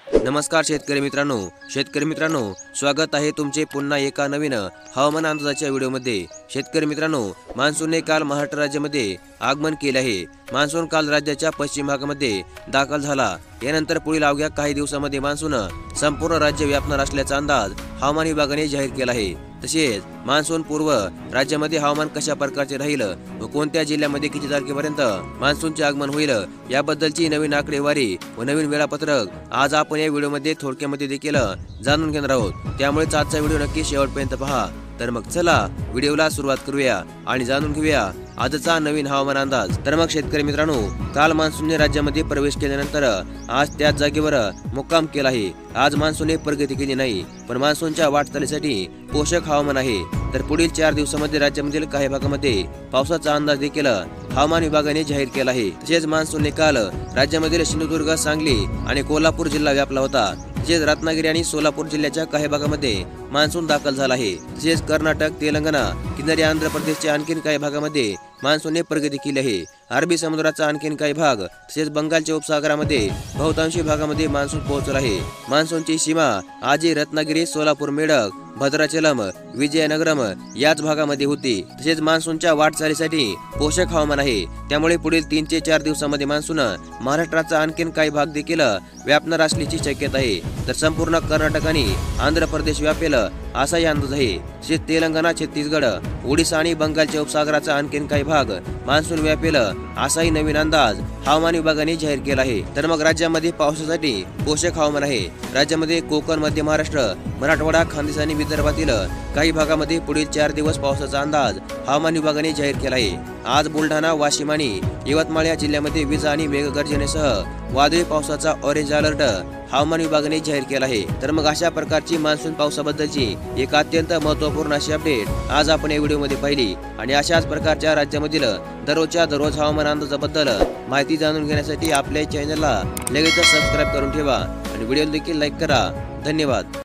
नमस्कार शेतकरी मित्रांनो, स्वागत आहे तुमचे पुन्हा एका नवीन हवामान अंदाजाच्या व्हिडिओमध्ये। शेतकरी मित्रांनो, मान्सूनने काल महाराष्ट्र राज्यामध्ये आगमन केले आहे। मान्सून काल राज्याच्या पश्चिम भागामध्ये दाखल झाला। यानंतर पुढील अवघ्या काही दिवसांमध्ये मान्सून संपूर्ण राज्य व्यापणार असल्याचा अंदाज हवामान विभागाने जाहीर केला आहे। तसेच मान्सून पूर्व राज्यामध्ये हवामान कशा प्रकारचे राहील व कोणत्या जिल्ह्यामध्ये किती तारखेपर्यंत मान्सूनचे आगमन होईल याबद्दलची नवीन आकडेवारी व नवीन वेळापत्रक आज आपण या व्हिडिओमध्ये थोडक्यामध्ये देखील जाणून घेणार आहोत। त्यामुळे आजचा व्हिडिओ नक्की शेवटपर्यंत पहा। तर मग चला व्हिडिओला सुरुवात करूया आणि जाणून घेऊया आजचा नवीन हवामान अंदाज। तर मग शेतकरी मित्रांनो, काल मान्सूनने राज्यामध्ये प्रवेश केल्यानंतर आज त्याच जागेवर मुक्काम केला आहे। आज मान्सूनने प्रगती केली नाही, पण मान्सूनच्या वाटचालीसाठी पोषक हवामान आहे। तर पुढील 4 दिवसांमध्ये राज्यामधील काही भागामध्ये पावसाचा अंदाज देखील हवामान विभागाने जाहीर केला आहे। तसेच मान्सूनने काल राज्यामधील सिंधुदुर्ग, सांगली आणि कोल्हापूर जिल्हा व्यापला होता। तसेच रत्नागिरी आणि सोलापूर जिल्ह्याच्या काही भागामध्ये मान्सून दाखल झाला आहे। तसेच कर्नाटक, तेलंगणा, किनारी आंध्र प्रदेशच्या आणखीन काही भागामध्ये मान्सूनने प्रगती केली आहे। अरबी समुद्राचा आणखीन काही भाग तसेच बंगालच्या उपसागरामध्ये बहुतांशी भागामध्ये मान्सून पोहोचला आहे। मान्सूनची सीमा आजही रत्नागिरी, सोलापूर, मेडक, भद्राचलम, विजयनगरम याच भागामध्ये होती। तसेच मान्सूनच्या वाटचालीसाठी पोषक हवामान आहे। त्यामुळे पुढील 3 ते 4 दिवसांमध्ये मान्सून महाराष्ट्राचा आणखीन काही भाग देखील व्यापणार असल्याची शक्यता आहे। तर संपूर्ण कर्नाटक आणि आंध्र प्रदेश व्यापेल असाही अंदाज आहे। तसेच तेलंगणा, छत्तीसगड, ओडिशा आणि बंगालच्या उपसागराचा आणखीन काही भाग मान्सून व्यापेल असाही नवीन अंदाज हवामान विभागाने जाहीर केला आहे। तर मग राज्यामध्ये पावसासाठी पोषक हवामान आहे। राज्यामध्ये कोकण, मध्य महाराष्ट्र, मराठवाडा, खानदेश आणि विदर्भातील काही भागामध्ये पुढील 4 दिवस पावसाचा अंदाज हवामान विभागाने जाहीर केला आहे। आज बुलढाणा, वाशिम आणि यवतमाळ या जिल्ह्यामध्ये वीज आणि मेघगर्जनेसह वादळी पावसाचा ऑरेंज अलर्ट हवामान विभागाने जाहीर केला आहे। तर मग अशा प्रकारची मान्सून पावसाबद्दलची एक अत्यंत महत्त्वपूर्ण अशी अपडेट आज आपण या व्हिडिओमध्ये पाहिली आणि अशाच प्रकारच्या राज्यामधील दररोज हवामान अंदाजाबद्दल माहिती जाणून घेण्यासाठी आपल्या चॅनलला लगेच सबस्क्राईब करून ठेवा आणि व्हिडिओ देखील लाईक करा। धन्यवाद।